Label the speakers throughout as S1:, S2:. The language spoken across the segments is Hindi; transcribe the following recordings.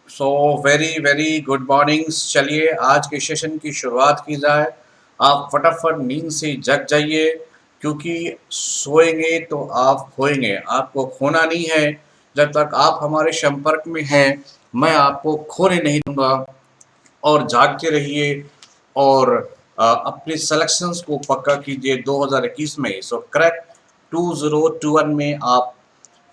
S1: So very very good morning. चलिए आज के सेशन की शुरुआत की जाए। आप फटाफट नींद से जग जाइए, क्योंकि सोएंगे तो आप खोएंगे। आपको खोना नहीं है। जब तक आप हमारे संपर्क में हैं, मैं आपको खोने नहीं दूंगा। और जागते रहिए और अपने सिलेक्शंस को पक्का कीजिए 2021 में। सो क्रैक 2021 में आप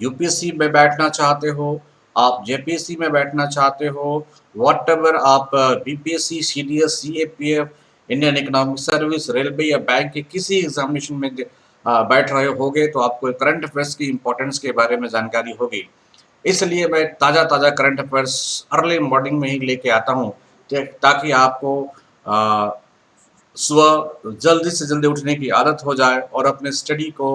S1: यूपीएससी में बैठना चाहते हो, आप जेपीएससी में बैठना चाहते हो, वॉट एवर आप BPSC, CDS, CAPF, Indian economic service, railway या बैंक के किसी एग्जामिनेशन में बैठ रहे होगे, तो आपको करंट अफेयर्स की इंपॉर्टेंस के बारे में जानकारी होगी। इसलिए मैं ताज़ा ताज़ा करंट अफेयर्स अर्ली मॉर्निंग में ही लेके आता हूँ, ताकि आपको अ, सुबह जल्दी से जल्दी उठने की आदत हो जाए और अपने स्टडी को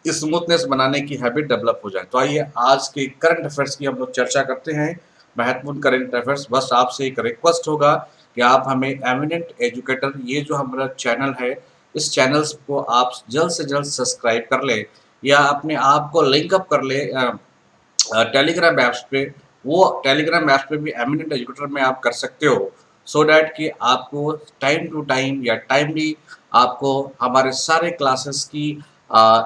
S1: स्मूथनेस बनाने की हैबिट डेवलप हो जाए। तो आइए आज के करंट अफेयर्स की हम लोग चर्चा करते हैं। महत्वपूर्ण करंट अफेयर्स। बस आपसे एक रिक्वेस्ट होगा कि आप हमें एमिनेंट एजुकेटर, ये जो हमारा चैनल है, इस चैनल्स को आप जल्द से जल्द सब्सक्राइब कर ले या अपने आप को लिंक अप कर ले टेलीग्राम ऐप्स पे। वो टेलीग्राम ऐप्स पे भी एमिनेंट एजुकेटर में आप कर सकते हो, सो डैट कि आपको टाइम टू टाइम या टाइमली आपको हमारे सारे क्लासेस की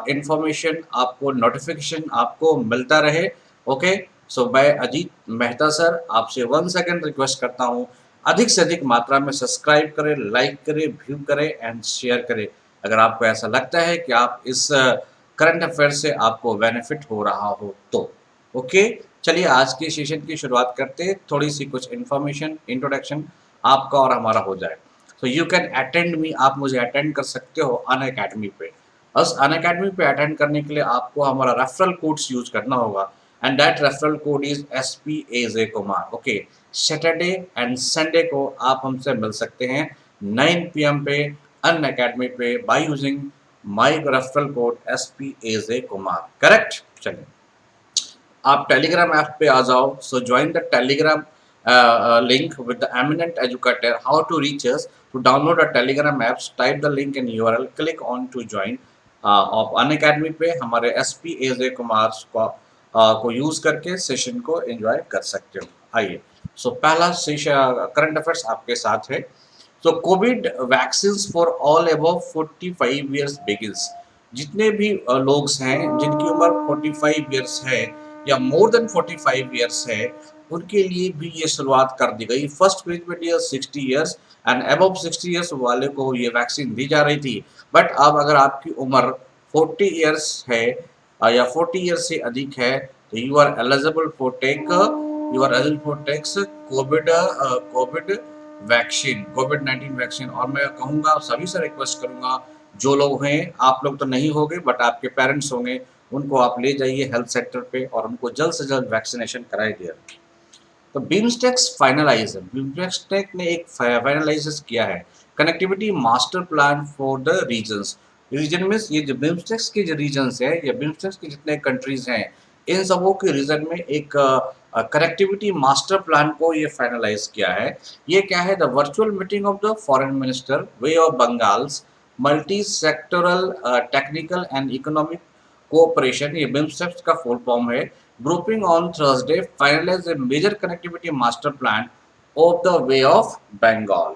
S1: इंफॉर्मेशन, आपको नोटिफिकेशन आपको मिलता रहे। ओके। सो मैं अजीत मेहता सर आपसे 1 सेकेंड रिक्वेस्ट करता हूँ, अधिक से अधिक मात्रा में सब्सक्राइब करें, लाइक करें, व्यू करें एंड शेयर करें, अगर आपको ऐसा लगता है कि आप इस करंट अफेयर से आपको बेनिफिट हो रहा हो तो। ओके। चलिए आज के सेशन की शुरुआत करते हैं। थोड़ी सी कुछ इन्फॉर्मेशन, इंट्रोडक्शन आपका और हमारा हो जाए। तो यू कैन अटेंड मी, आप मुझे अटेंड कर सकते हो अन अकेडमी पे। बस अन अकेडमी पे अटेंड करने के लिए आपको हमारा रेफरल कोड्स यूज करना होगा, and that referral code is SPAJ Kumar. Okay. Saturday and Sunday को आप हमसे मिल सकते हैं 9 PM पे अन अकेडमी पे by using my referral code SPAJ Kumar. Correct. चलिए आप टेलीग्राम ऐप पे आ जाओ। So join the Telegram link with the eminent educator. How to reach us? To download a Telegram apps, type the link in URL, click on to join of an academy पे हमारे SPAJ कुमार को यूज करके सेशन को एंजॉय कर सकते हो। आइए, सो पहला सेशन करंट अफेयर्स आपके साथ है। तो Covid vaccine for all above 45 years begins. जितने भी लोग हैं जिनकी उम्र 45 ईयर्स है या मोर देन 45 ईयर्स है, उनके लिए भी ये शुरुआत कर दी गई। फर्स्ट फेज में 60 ईयर्स एंड अबव 60 ईयर्स वाले को ये वैक्सीन दी जा रही थी। बट अब अगर आपकी उम्र 40 ईयर्स है या 40 ईयर्स से अधिक है, तो you are eligible for takes covid vaccine, कोविड-19 वैक्सीन। और मैं कहूँगा, सभी से रिक्वेस्ट करूँगा, जो लोग हैं, आप लोग तो नहीं होंगे बट आपके पेरेंट्स होंगे, उनको आप ले जाइए हेल्थ सेक्टर पे और उनको जल्द से जल्द वैक्सीनेशन कराइए। तो बिम्स्टेक्स फाइनलाइज, बिम्स्टेक ने एक फाइनलाइज किया है connectivity master plan for the regions. Region में ये जो बिम्स्टेक्स के जो रीजन्स है या बिम्स्टेक्स के जितने कंट्रीज हैं, इन सबों के रीजन में एक कनेक्टिविटी मास्टर प्लान को ये फाइनलाइज किया है। ये क्या है? The virtual meeting of the foreign minister bay of Bengal's multi sectoral technical and economic cooperation, ये बिम्स्टेक्स का फुल फॉर्म है। Grouping on Thursday finalize a major connectivity master plan of the bay of Bengal.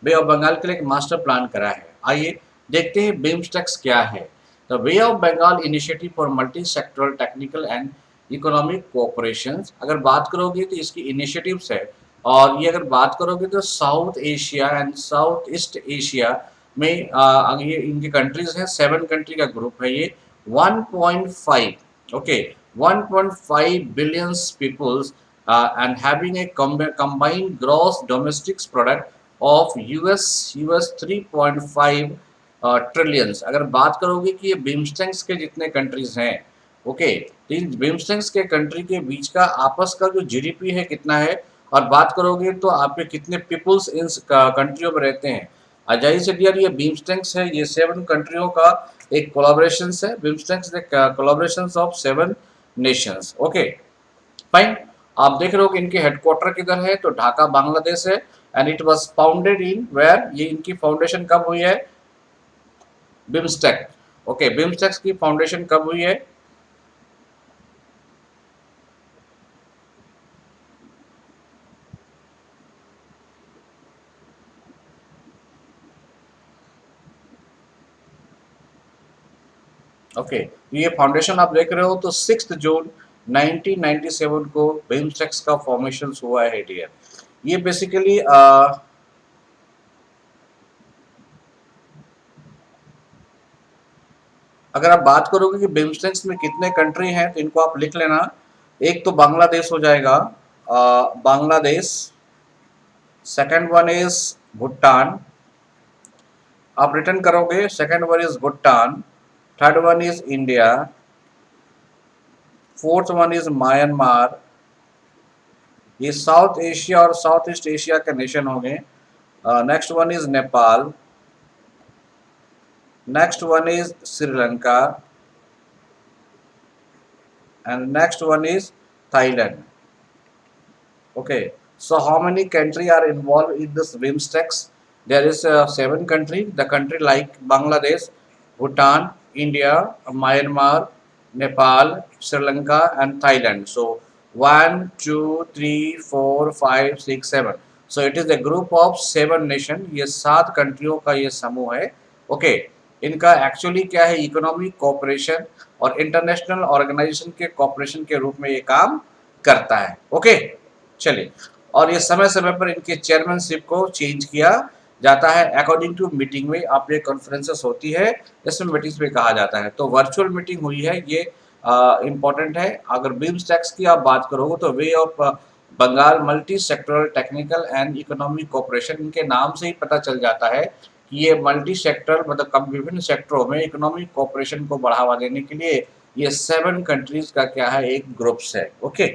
S1: Bay of Bengal के लिए एक मास्टर प्लान करा है। आइए देखते हैं बिम्स्टेक्स क्या है। The bay of Bengal initiative for multi sectoral technical and economic cooperation. अगर बात करोगे तो इसकी इनिशिएटिव्स है, और ये अगर बात करोगे तो south Asia and south east Asia में ये इनके कंट्रीज हैं। 7 कंट्री का ग्रुप है ये। 1.5, okay, 1.5 billion peoples and having a combined gross domestic product of US 3.5 trillions. अगर बात करोगे कि ये बिम्स्टेक्स के जितने कंट्रीज हैं, ओके, तो इन बिम्स्टेक्स के कंट्री के बीच का आपस का जो जीडीपी है कितना है, और बात करोगे तो आपके कितने पीपुल्स इन कंट्रियों में रहते हैं। अजाई से डियर, ये बिम्स्टेक्स है, ये 7 कंट्रियों का एक कोलाब्रेशन है। BIMSTEC's collaboration of 7 nations. Okay, fine. आप देख रहे हो कि इनके हेडक्वार्टर किधर है, तो ढाका बांग्लादेश है। And it was founded in where, ये इनकी फाउंडेशन कब हुई है? बिम्स्टेक। ओके, बिम्स्टेक की फाउंडेशन कब हुई है? ओके, ये फाउंडेशन आप देख रहे हो तो 6 जून 1997 को बिम्स्टेक्स का फॉर्मेशन हुआ है डियर। ये बेसिकली अगर आप बात करोगे कि बिम्स्टेक्स में कितने कंट्री हैं तो इनको आप लिख लेना। एक तो बांग्लादेश हो जाएगा, Bangladesh. Second one is Bhutan, आप रिटर्न करोगे। Second one is Bhutan, third one is India, fourth one is Myanmar. ये साउथ एशिया और साउथ ईस्ट एशिया के नेशन हो गए। Next one is Nepal, next one is Sri Lanka, and next one is Thailand. Okay, so how many country are involved in this BIMSTEC? There is 7 countries. The country like Bangladesh, Bhutan, India, Myanmar, Nepal, Sri Lanka, and Thailand. So 1, 2, 3, 4, 5, 6, 7. So it is a group of 7 nations. ये 7 कंट्रियों का ये समूह है। ओके, इनका एक्चुअली क्या है, इकोनॉमिक कोऑपरेशन और इंटरनेशनल ऑर्गेनाइजेशन के कोऑपरेशन के रूप में ये काम करता है। ओके, चलिए। और ये समय समय पर इनके चेयरमैनशिप को चेंज किया जाता है अकॉर्डिंग टू मीटिंग में। आप ये कॉन्फ्रेंसेस होती है, इसमें मीटिंग्स में कहा जाता है। तो वर्चुअल मीटिंग हुई है, ये इम्पोर्टेंट है। अगर बिम्स्टेक्स की आप बात करोगे तो bay of Bengal multi sectoral technical and economic cooperation, इनके नाम से ही पता चल जाता है कि ये मल्टी सेक्टरल मतलब विभिन्न सेक्टरों में इकोनॉमिक कोऑपरेशन को बढ़ावा देने के लिए ये 7 कंट्रीज का क्या है, एक ग्रुप्स है। ओके,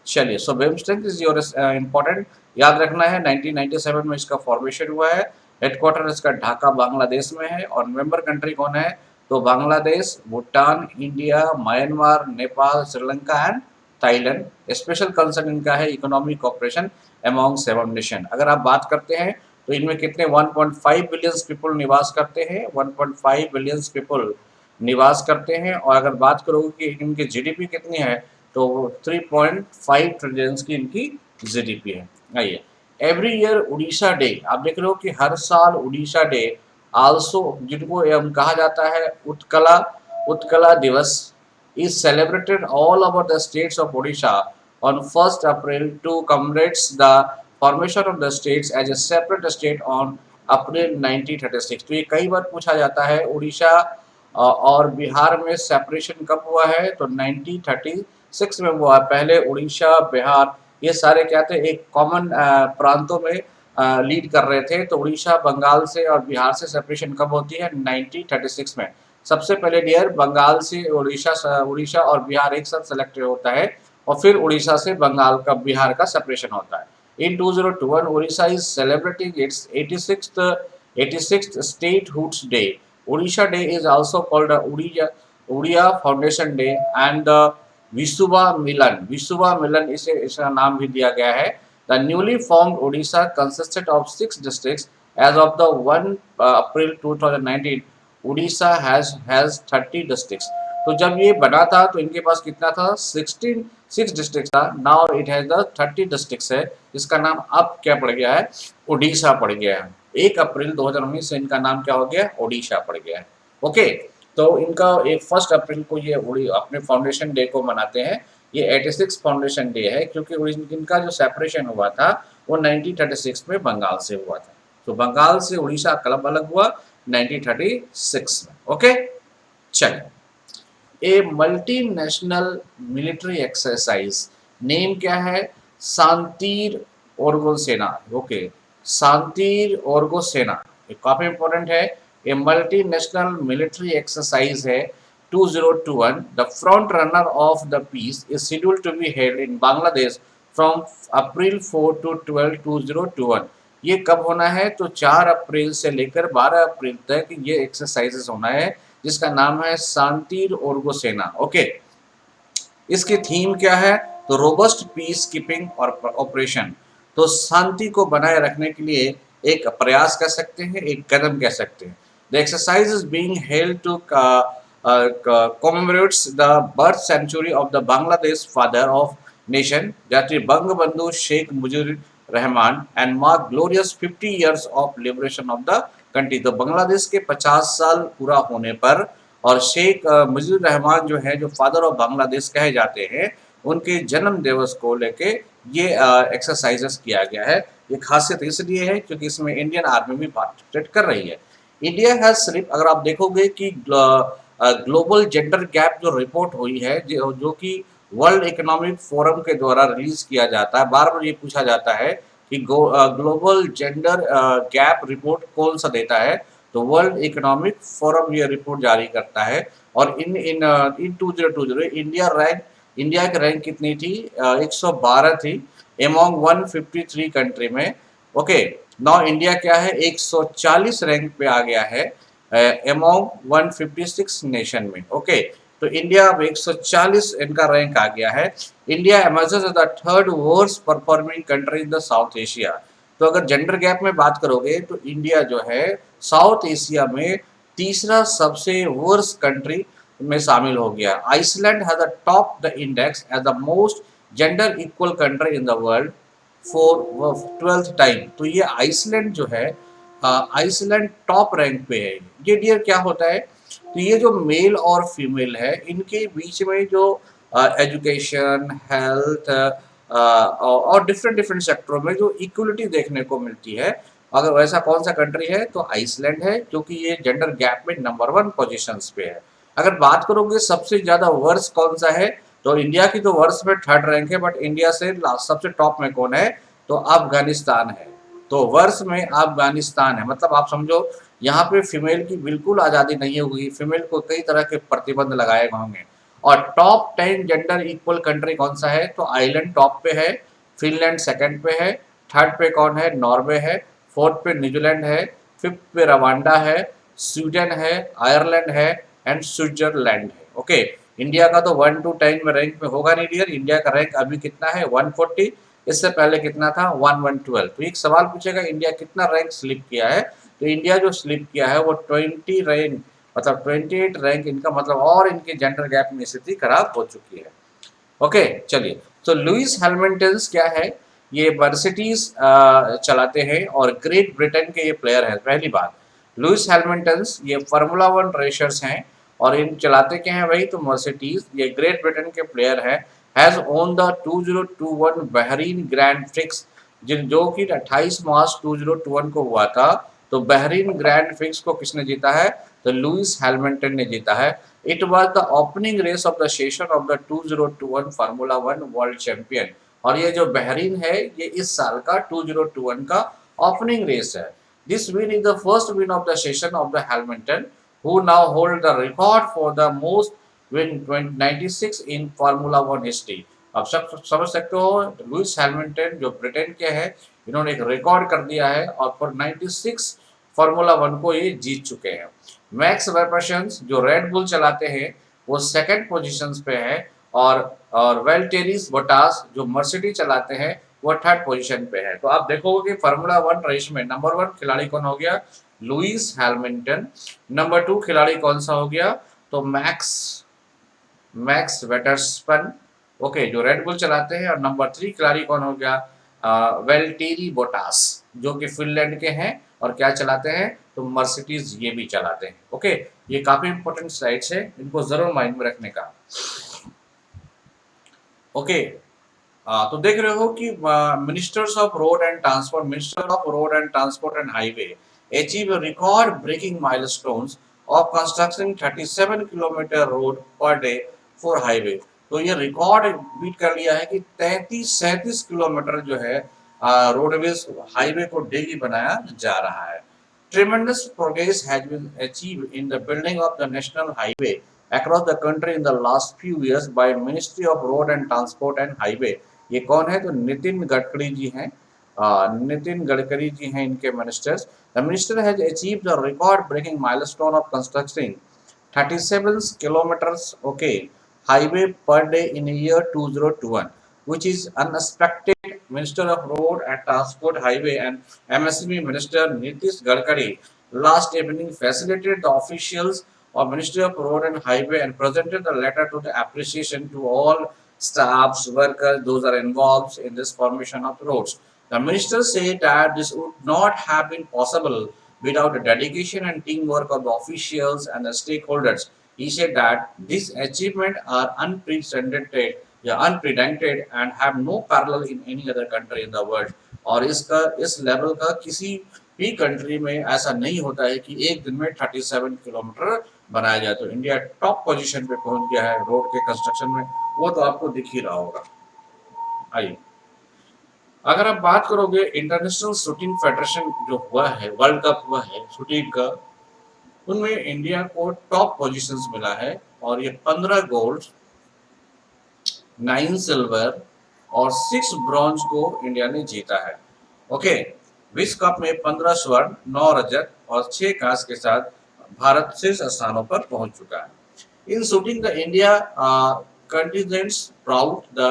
S1: चलिए। सो बिम्स्टेक इज योर इम्पोर्टेंट, याद रखना है। 1997 में इसका फॉर्मेशन हुआ है। हेडक्वार्टर इसका ढाका बांग्लादेश में है। और मेंबर कंट्री कौन है, तो Bangladesh, Bhutan, India, Myanmar, Nepal, Sri Lanka and Thailand. Special concern इनका है इकोनॉमिक कोऑपरेशन अमॉन्ग 7 नेशन। अगर आप बात करते हैं तो इनमें कितने 1.5 बिलियन पीपल निवास करते हैं, 1.5 बिलियन पीपल निवास करते हैं। और अगर बात करोगे कि इनकी जीडीपी कितनी है, तो 3.5 ट्रिलियन की इनकी जीडीपी है। आइए, एवरी ईयर उड़ीसा डे, आप देख रहे हो कि हर साल उड़ीसा डे आल्सो, जिनको कहा जाता है उत्कला उत्कला दिवस, is celebrated all over the states of Odisha on 1st April to commemorate the formation of the states as a separate state on April 1936। तो ये कई बार पूछा जाता है, उड़ीसा और बिहार में सेपरेशन कब हुआ है, तो 1936 में हुआ। पहले उड़ीसा, बिहार ये सारे क्या थे, एक कॉमन प्रांतों में लीड कर रहे थे। तो उड़ीसा बंगाल से और बिहार से सेपरेशन कब होती है, 1936 में। सबसे पहले डियर बंगाल से उड़ीसा और बिहार एक साथ सेलेक्ट होता है, और फिर उड़ीसा से बंगाल का, बिहार का सेपरेशन होता है। इन 2021 Orissa is celebrating it's 86th statehood day. Odisha Day is also called Odia Foundation Day and the Visuva Milan। Visuva Milan इसे इसका नाम भी दिया गया है। The newly formed Odisha consisted of 6 districts as of the 1 April 2019। Odisha has 30 districts। तो जब ये बना था तो इनके पास कितना था, 6 डिस्ट्रिक्ट था। Now it has the 30 districts है। इसका नाम अब क्या पड़ गया है, ओडिशा पड़ गया है। 1 अप्रैल 2019 से इनका नाम क्या हो गया, ओडिशा पड़ गया है। ओके, तो इनका एक 1 अप्रैल को ये अपने फाउंडेशन डे को मनाते हैं। ये 86 फाउंडेशन डे है, क्योंकि इनका जो सेपरेशन हुआ था वो 1936 में बंगाल से हुआ था। तो बंगाल से उड़ीसा कब अलग हुआ, 1936 में। ओके, चलिए। ए मल्टीनेशनल मिलिट्री एक्सरसाइज, नेम क्या है, शांतिर ओरगो सेना। ओके, शांतिर ओरगो सेना, ये काफी इंपॉर्टेंट है। ए मल्टीनेशनल मिलिट्री एक्सरसाइज है 2021। The front runner of the peace is scheduled to be held in Bangladesh from April 4 to 12 2021। ये कब होना है, तो 4 अप्रैल से लेकर 12 अप्रैल तक ये एक्सरसाइजेस होना है, जिसका नाम है शांतिर ओरगो सेना। ओके, इसकी थीम क्या है, तो रोबस्ट पीस कीपिंग और ऑपरेशन। तो शांति को बनाए रखने के लिए एक प्रयास कह सकते हैं, एक कदम कह सकते हैं। The exercise is being held to commemorates the birth century of the Bangladesh father of nation, that is Bangabandhu Sheikh Mujibur Rahman, and mark glorious 50 years of liberation of the country। तो बांग्लादेश के 50 साल पूरा होने पर और शेख मुजीबुर रहमान जो है, जो फादर ऑफ बांग्लादेश कहे जाते हैं, उनके जन्म दिवस को लेके ये एक्सरसाइजेस किया गया है। ये खासियत इसलिए है क्योंकि इसमें इंडियन आर्मी भी पार्टिसिपेट कर रही है। इंडिया हैज सिर्फ, अगर आप देखोगे कि ग्लोबल जेंडर गैप जो रिपोर्ट हुई है, जो कि वर्ल्ड इकोनॉमिक फोरम के द्वारा रिलीज किया जाता है, बार बार ये पूछा जाता है कि ग्लोबल जेंडर गैप रिपोर्ट कौन सा देता है, तो वर्ल्ड इकोनॉमिक फोरम ये रिपोर्ट जारी करता है। और इन इन इन 2020 इंडिया की रैंक कितनी थी? 112 थी एमोंग 153 कंट्री में। ओके, नाउ इंडिया क्या है, 140 रैंक पे आ गया है एमोंग 156 नेशन में। ओके, तो इंडिया अब 140 इनका रैंक आ गया है। India emerges as the third worst performing country in the south Asia. तो अगर जेंडर गैप में बात करोगे तो इंडिया जो है साउथ एशिया में तीसरा सबसे वर्स्ट कंट्री में शामिल हो गया। Iceland has top the index as the most gender equal country in the world for 12th time. तो ये आइसलैंड जो है, आइसलैंड टॉप रैंक पे है। ये डियर क्या होता है, तो ये जो मेल और फीमेल है, इनके बीच में जो एजुकेशन, हेल्थ और डिफरेंट डिफरेंट सेक्टरों में जो इक्वलिटी देखने को मिलती है, अगर वैसा कौन सा कंट्री है तो आइसलैंड है, क्योंकि ये जेंडर गैप में नंबर 1 पोजीशंस पे है। अगर बात करोगे सबसे ज़्यादा वर्ष कौन सा है, तो इंडिया की तो वर्ष में 3rd रैंक है, बट इंडिया से सबसे टॉप में कौन है, तो अफगानिस्तान है। तो वर्ष में अफगानिस्तान है। मतलब आप समझो यहाँ पे फीमेल की बिल्कुल आज़ादी नहीं होगी, फीमेल को कई तरह के प्रतिबंध लगाए गए होंगे। और टॉप 10 जेंडर इक्वल कंट्री कौन सा है, तो आइलैंड टॉप पे है, फिनलैंड सेकंड पे है, थर्ड पे कौन है, नॉर्वे है, फोर्थ पे न्यूजीलैंड है, फिफ्थ पे रवांडा है, स्वीडन है, आयरलैंड है एंड स्विट्जरलैंड है। ओके, इंडिया का तो 1 to 10 में रैंक में होगा नहीं डियर। इंडिया का रैंक अभी कितना है, 140। इससे पहले कितना था, 1112। तो एक सवाल पूछेगा इंडिया कितना रैंक स्लिप किया है, तो इंडिया जो स्लिप किया है वो 20 रैंक, मतलब 28 रैंक इनका, मतलब और इनके जेंडर गैप में स्थिति खराब हो चुकी है। ओके, चलिए, तो लुइस हैमिल्टन क्या है, ये मर्सिडीज चलाते हैं और ग्रेट ब्रिटेन के ये प्लेयर हैं। पहली बात, लुइस हैमिल्टन ये फार्मूला 1 रेसर्स हैं और इन चलाते क्या हैं भाई, तो मर्सिडीज, ये ग्रेट ब्रिटेन के प्लेयर हैं। Has own the 2021 Bahrain grand prix, जो कि 28 मार्च 2021 को हुआ था। तो बहरीन ग्रैंड प्रिक्स को किसने जीता है, तो लुइस हैमिल्टन ने जीता है। It was the opening race of the session of the 2021 Formula 1 World Champion। और ये जो बहरीन है, ये इस साल का 2021 का ओपनिंग रेस है। This win is the first win of the session of the Hamilton, who now hold the record for the most win 96 in Formula 1 history। अब सब समझ सकते हो, लुइस हैमिल्टन जो ब्रिटेन के हैं, इन्होंने एक रिकॉर्ड कर दिया है और फॉर 96 फार्मूला 1 को ये जीत चुके हैं। मैक्स वर्स्टेपन जो रेड बुल चलाते हैं वो सेकंड पोजीशंस पे है, और वेल्टेरिस बोटास जो मर्सिडीज चलाते हैं वो थर्ड पोजीशन पे है। तो आप देखोगे कि फार्मूला 1 रेस में नंबर 1 खिलाड़ी कौन हो गया, लुइस हैमिल्टन। नंबर 2 खिलाड़ी कौन सा हो गया, तो मैक्स मैक्स वेटरस्पन, ओके, जो रेड बुल चलाते हैं। और नंबर 3 खिलाड़ी कौन हो गया, वेल्टेरी बोटास, जो कि फिनलैंड के हैं और क्या चलाते हैं, तो मर्सिडीज ये भी चलाते हैं। ओके, ये काफी इंपॉर्टेंट स्लाइड्स है, इनको जरूर माइंड में रखने का। ओके, तो देख रहे हो कि minister of road and transport and highway achieve record breaking milestones of construction 37 kilometre road per day for highway. तो ये रिकॉर्ड बीट कर लिया है कि 37 किलोमीटर जो है रोडवेज हाईवे को डेली बनाया जा रहा है। Tremendous progress has been achieved in the building of the national highway across the country in the last few years by Ministry of Road and Transport and Highway। ये कौन है, तो नितिन गडकरी जी हैं। नितिन गडकरी जी हैं इनके ministers. The minister has achieved the record breaking milestone of constructing 37 kilometers, okay, highway per day in year 2021, which is unexpected. Minister of Road and Transport Highway and MSME Minister Nitish Gadkari last evening facilitated the officials of Ministry of Road and Highway and presented the letter to the appreciation to all staffs, workers, those are involved in this formation of roads. The minister said that this would not have been possible without the dedication and teamwork of the officials and the stakeholders. He said that these achievements are unprecedented या unprecedented and have no parallel in any other country in the world. और इसका इस लेवल का किसी भी कंट्री में ऐसा नहीं होता है कि एक दिन में 37 किलोमीटर बनाया जाए। तो इंडिया टॉप पोजीशन पे पहुंच गया है रोड के कंस्ट्रक्शन में, वो तो आपको दिख ही रहा होगा। आइए, अगर आप बात करोगे इंटरनेशनल शूटिंग फेडरेशन जो हुआ है, वर्ल्ड कप हुआ है शूटिंग का, उनमें इंडिया को टॉप पोजीशंस मिला है और ये 15 गोल्ड, 9 सिल्वर और 6 ब्रॉन्ज को इंडिया ने जीता है। ओके, विश्व कप में 15 स्वर्ण, 9 रजत और 6 कांस्य के साथ भारत शीर्ष स्थानों पर पहुंच चुका है। इन shooting the India contingents brought the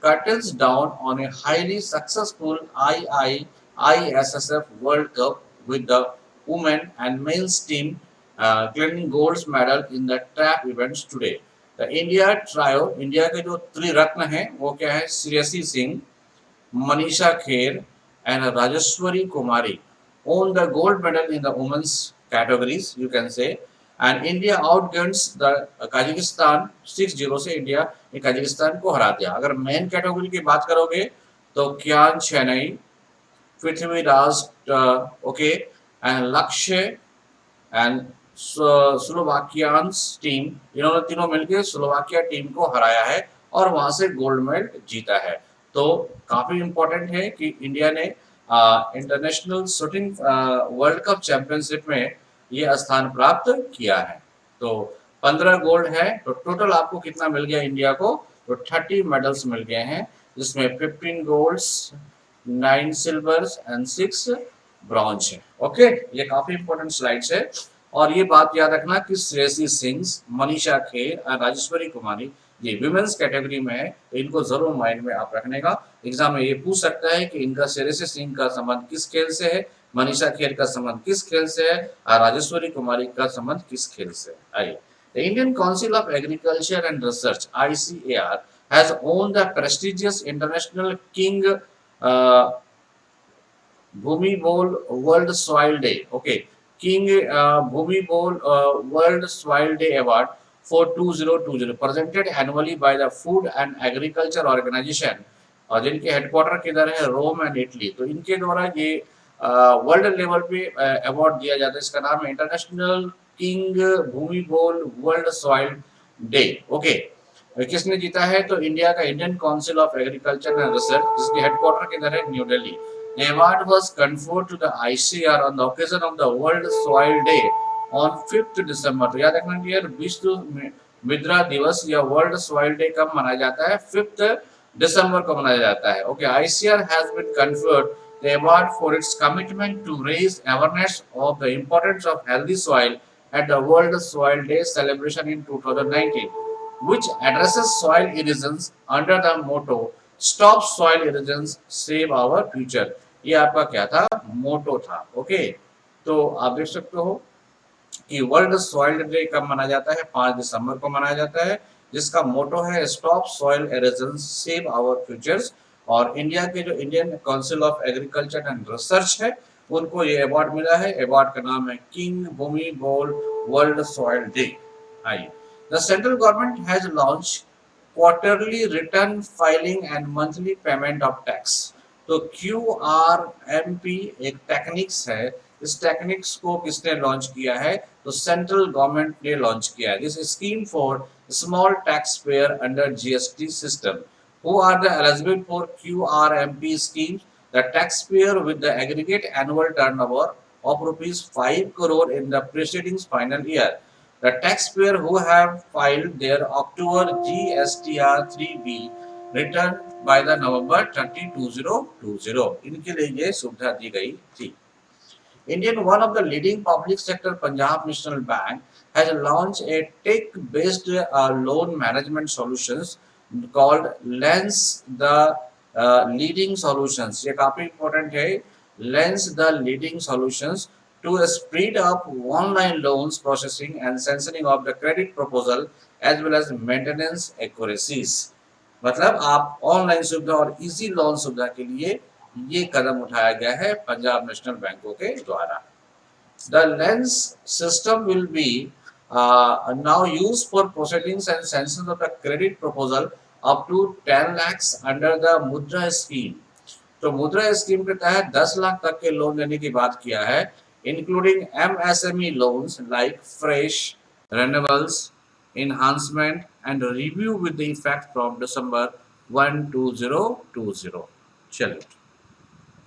S1: curtains down on a highly successful IISSF World Cup with the women and men's team claiming gold medal in the trap events today. The India trio, India के जो त्रिरत्न हैं वो क्या है, Shreyasi Singh, Manisha Kher and Rajeshwari Kumari won the gold medal in the women's categories, you can say. And India outguns the Kazakhstan 6-0 से इंडिया ने कजाकिस्तान को हरा दिया। अगर मेन कैटेगरी की बात करोगे तो कियान चेन्नई, पृथ्वीराज ओके एंड लक्ष्य एंड स्लोवाकियान्स टीम, इन्होंने तीनों मिलकर स्लोवाकिया टीम को हराया है और वहां से गोल्ड मेडल जीता है। तो काफी इंपॉर्टेंट है कि इंडिया ने international shooting world cup championship में ये स्थान प्राप्त किया है। तो 15 गोल्ड है, तो टोटल आपको कितना मिल गया इंडिया को, तो 30 मेडल्स मिल गए हैं, जिसमें 15 गोल्ड्स, 9 सिल्वर्स एंड 6 ब्रॉन्ज है। ओके, ये काफी इंपॉर्टेंट स्लाइड्स है और ये बात याद रखना कि श्रेयसी सिंह, मनीषा खेर और राजेश्वरी कुमारी ये विमेंस कैटेगरी में है, तो इनको जरूर माइंड में आप रखने का। एग्जाम में ये पूछ सकता है कि इनका श्रेयसी सिंह का संबंध किस खेल से है, मनीषा खेर का संबंध किस खेल से है और राजेश्वरी कुमारी का संबंध किस खेल से है। आइए, the Indian council of agriculture and research ICAR has owned the prestigious international King Bhumi Bowl World Soil Day, okay, King Bhumi Bowl World Soil Day Award for 2020 presented annually by the Food and Agriculture Organization और जिनके हेडक्वार्टर किधर है, रोम एंड इटली। तो इनके द्वारा ये वर्ल्ड लेवल पे अवार्ड दिया जाता है। इसका नाम है इंटरनेशनल किंग भूमि बोल वर्ल्ड सॉइल डे। ओके, किसने जीता है, तो इंडिया का Indian council of agriculture and research, जिसके हेडक्वार्टर किधर है, new Delhi. The award was conferred to the ICAR on the occasion of the World Soil Day on 5th December। तो याद रखना कि यार विश्व मृदा दिवस या वर्ल्ड सॉइल डे कब मनाया जाता है, 5th दिसंबर को मनाया जाता है। Okay, ICAR has been conferred the award for its commitment to raise awareness of the importance of healthy soil at the World Soil Day celebration in 2019, which addresses soil erosions under the motto Stop Soil Erosions, Save Our Future। ये आपका क्या था, मोटो था। ओके, तो आप देख सकते हो कि वर्ल्ड सॉइल डे कब मनाया जाता है, 5 दिसंबर को मनाया जाता है, जिसका मोटो है stop soil erosion save our futures. और इंडिया के जो Indian council of agriculture and research है, उनको ये अवार्ड मिला है। अवार्ड का नाम है किंग भूमि बोल वर्ल्ड सॉइल डे। आइए, the central government has launch quarterly return filing and monthly payment of tax. तो QRMP एक टेक्निक्स है, इस टेक्निक्स को किसने लॉन्च किया है, तो सेंट्रल गवर्नमेंट ने लॉन्च किया है। This scheme for small tax payer under GST system. Who are the eligible for QRMP scheme, the tax payer with the aggregate annual turnover of ₹5 crore in the preceding final year, the taxpayer who have filed their October GSTR 3B return by the November 30, 2020, इनके लिए ये सुविधा दी गई थी। Indian, one of the leading public sector Punjab National Bank, has launched a tech-based loan management solutions called Lens the Leading Solutions। ये काफी important है, Lens the Leading Solutions, to speed up online loans processing and sanctioning of the credit proposal as well as maintenance accuracies। मतलब आप ऑनलाइन सुविधा और इजी लोन सुविधा के लिए ये कदम उठाया गया है पंजाब नेशनल बैंकों के द्वारा। The lens system will be now used for proceedings and sanctions of the credit proposal up to 10 lakhs under the मुद्रा स्कीम। तो मुद्रा स्कीम के तहत 10 लाख तक के लोन देने की बात किया है, including MSME loans like fresh, renewables, enhancement and review with the effect from December 1, 2020। चलिए,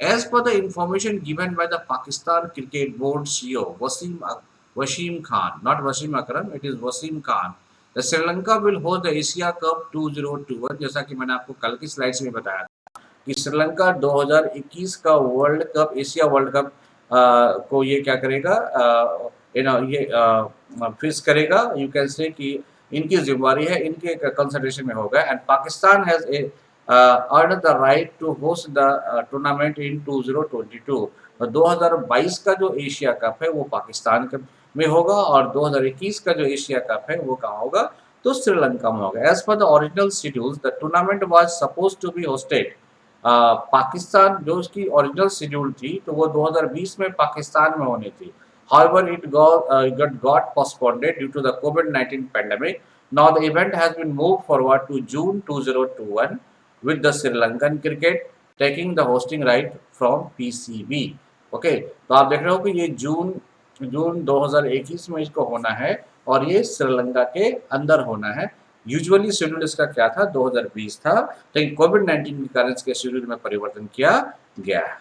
S1: as per the information given by the Pakistan Cricket Board CEO Wasim Khan, not Wasim Akram, it is Wasim Khan, the Sri Lanka will host the Asia Cup 2021। जैसा कि मैंने आपको कल की स्लाइड्स में बताया था कि श्रीलंका 2021 का world cup, Asia world cup को ये क्या करेगा, ये फिक्स करेगा। यू कैन से कि इनकी जिम्मेवारी है, इनके कंसंट्रेशन में होगा। And Pakistan has earned the right to host the tournament in 2022। 2022 का जो एशिया कप है वो पाकिस्तान में होगा और 2021 का जो एशिया कप है वो कहाँ होगा, तो श्रीलंका में होगा। As per the original schedule the tournament was suppose to be hosted, Pakistan जो उसकी ओरिजिनल शेड्यूल थी तो वो 2020 में पाकिस्तान में होनी थी। However, it got postponed due to the COVID-19 pandemic. Now the event has been moved forward to June 2021 with the Sri Lankan cricket taking the hosting right from PCB। Okay, तो आप देख रहे हो कि ये जून 2021 में इसको होना है और ये श्रीलंका के अंदर होना है। यूजुअली शेड्यूल इसका क्या था, 2020 था, लेकिन कोविड-19 के कारण इसके शेड्यूल में परिवर्तन किया गया है।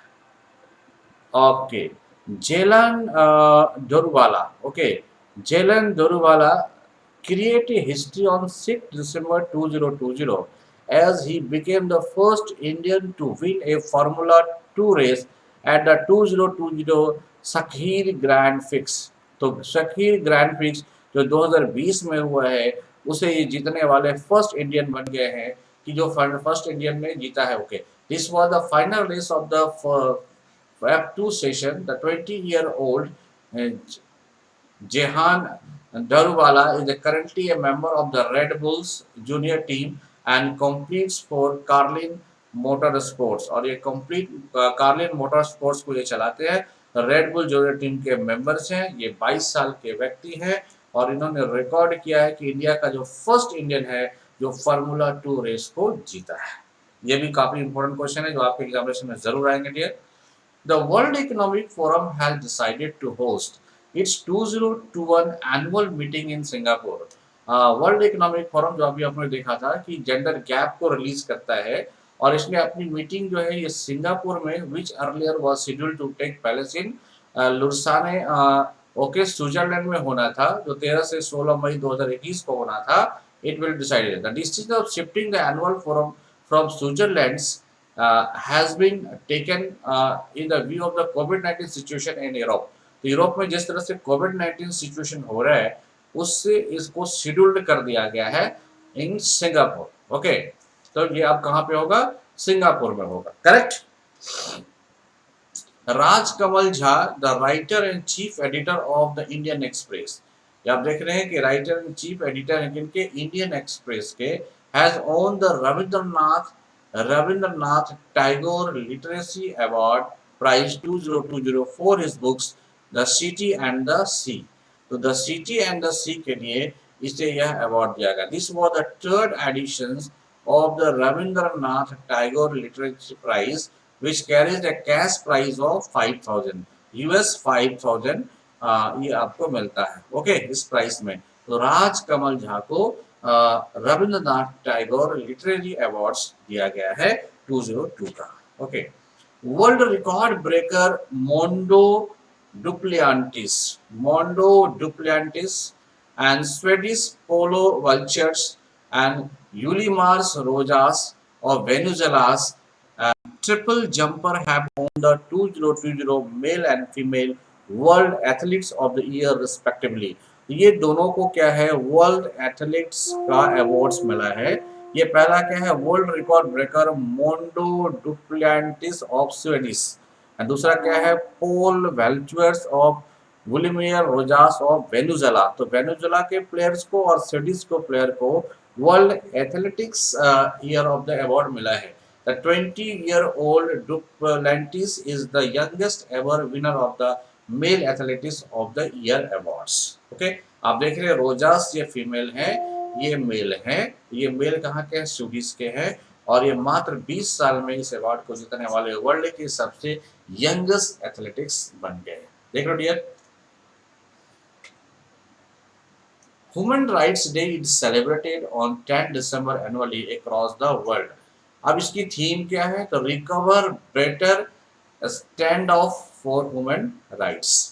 S1: Okay, Jehan Daruvala, okay, Jehan Daruvala create a history on 6 December 2020 as he became the first Indian to win a Formula 2 race at the 2020 Shakir grand fix. तो शकीर ग्रैंड फिक्स जो 2020 में हुआ है उसे ये जीतने वाले फर्स्ट इंडियन बन गए हैं कि जो फर्स्ट इंडियन ने जीता है। Okay, this was the final race of the F2 session। The 20-year-old Jehan Daruvala is currently a member of the Red Bulls junior team and competes for Carlin Motorsports। और ये Carlin Motorsports को ये चलाते हैं, रेड बुल जूनियर टीम के मेंबर्स हैं। ये 22 साल के व्यक्ति हैं और इन्होंने रिकॉर्ड किया है कि इंडिया का जो फर्स्ट इंडियन है जो फार्मूला 2 रेस को जीता है। ये भी काफी इंपॉर्टेंट क्वेश्चन है जो आपके एग्जामिनेशन में जरूर आएंगे dear. The World Economic Forum has decided to host its 2021 annual meeting in Singapore। World economic forum जो अभी आपने देखा था कि जेंडर गैप को रिलीज करता है और इसने अपनी मीटिंग जो है ये सिंगापुर में which earlier was scheduled to take place in Lausanne okay Switzerland में होना था, जो 13 से 16 मई 2021 को होना था। It will decided the decision of shifting the annual forum from Switzerland has been taken in the view of the COVID-19 situation in Europe। तो यूरोप में जिस तरह से COVID-19 सिचुएशन हो रहा है उससे इसको शेड्यूल्ड कर दिया गया है इन सिंगापुर। ओके, तो ये अब कहाँ पे होगा, सिंगापुर में होगा, correct. Rajkamal Jha the writer and chief editor of the Indian express. आप देख रहे हैं कि राइटर एंड चीफ एडिटर हैं जिनके इंडियन एक्सप्रेस के has own the Rabindranath Tagore Literacy Award Prize 2020 for his books The City and the Sea। तो The City and the Sea के लिए इसे यह अवार्ड दिया गया। This was the third edition of the Rabindranath Tagore Literacy Prize which carries a cash prize of 5,000 US 5,000 ये आपको मिलता है। ओके, इस प्राइस में तो राजकमल झा को रविंद्रनाथ टैगोर लिटरेरी अवार्ड्स दिया गया है 2002 का। Okay, world record breaker Mondo Duplantis and Swedish pole vaulters and Yulimar Rojas और Venezuela's triple jumper have won the 2020 male and female world athletes of the year respectively. ये दोनों को क्या है, वर्ल्ड एथलेटिक्स का अवार्ड्स मिला है। ये पहला क्या है, world record breaker Mondo Duplantis of Swedish, और दूसरा क्या है, pole vaulters of Yulimar Rojas of Venezuela. तो वेनेजुएला के प्लेयर्स को और स्वीडिश को प्लेयर को world athletics year of the award मिला है। The 20-year-old Duplantis is the youngest ever winner of the Male Athletics of the Year awards। Okay, आप देख रहे हैं रोजास ये फीमेल है, ये मेल है। ये मेल कहाँ के हैं? स्वीडिश के हैं और ये मात्र 20 साल में इस अवार्ड को जीतने वाले वर्ल्ड के सबसे यंगेस्ट एथलेटिक्स बन गए। देख लो dear, human rights day is celebrated on 10 December annually across the world. अब इसकी थीम क्या है? तो recover better stand off for human rights.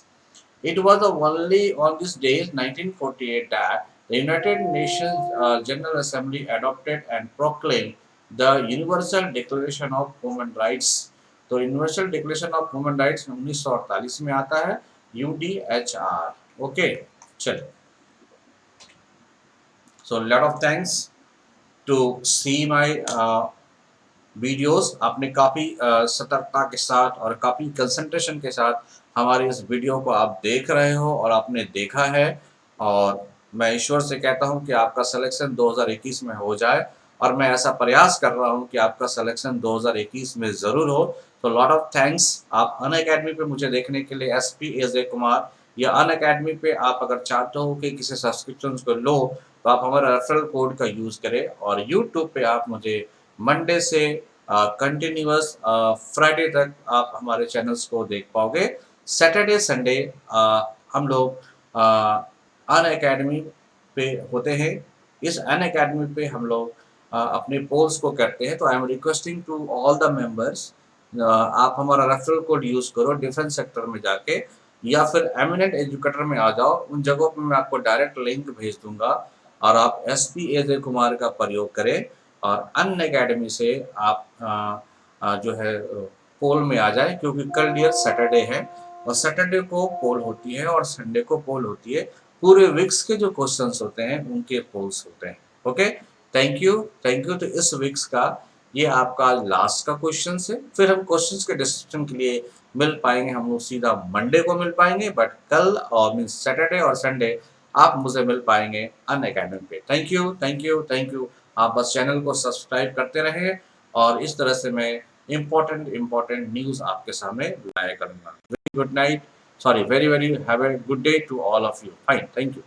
S1: It was only on this day, 1948, that the United Nations General Assembly adopted and proclaimed the Universal Declaration of Human Rights. तो universal declaration of human rights 1948 में आता है, UDHR। ओके, चलिए। So lot of thanks to see my videos. आपने काफ़ी सतर्कता के साथ और काफ़ी कंसंट्रेशन के साथ हमारे इस वीडियो को आप देख रहे हो और आपने देखा है, और मैं ईश्वर से कहता हूं कि आपका सिलेक्शन 2021 में हो जाए, और मैं ऐसा प्रयास कर रहा हूं कि आपका सिलेक्शन 2021 में ज़रूर हो। तो लॉट ऑफ थैंक्स। आप अनअकैडमी पे मुझे देखने के लिए SP AJ कुमार, या अनअकैडमी पे आप अगर चाहते हो कि किसी सब्सक्रिप्शन को लो तो आप हमारा रेफरल कोड का यूज़ करें। और यूट्यूब पे आप मुझे मंडे से कंटिन्यूअस फ्राइडे तक आप हमारे चैनल्स को देख पाओगे। सैटरडे संडे हम लोग अन अकेडमी पे होते हैं। इस अन अकेडमी पे हम लोग अपने पोल्स को करते हैं। तो I am requesting to all the members, आप हमारा रेफरल कोड यूज़ करो डिफेंस सेक्टर में जाके, या फिर एमिनेंट एजुकेटर में आ जाओ। उन जगहों पर मैं आपको डायरेक्ट लिंक भेज दूंगा और आप SP AJ कुमार का प्रयोग करें और अन अकेडमी से आप जो है पोल में आ जाए, क्योंकि कल डियर सैटरडे है और सैटरडे को पोल होती है और संडे को पोल होती है। पूरे वीक्स के जो क्वेश्चंस होते हैं उनके पोल्स होते हैं। Okay, thank you, thank you. तो इस वीक्स का ये आपका लास्ट का क्वेश्चन है। फिर हम क्वेश्चंस के डिस्कशन के लिए मिल पाएंगे, हम लोग सीधा मंडे को मिल पाएंगे, बट कल और मीन सैटरडे और संडे आप मुझे मिल पाएंगे अन अकेडमी पे। Thank you, thank you, thank you. आप बस चैनल को सब्सक्राइब करते रहें और इस तरह से मैं इम्पोर्टेंट न्यूज़ आपके सामने लाया करूँगा। Very good night, sorry, very very have a good day to all of you. Fine, thank you.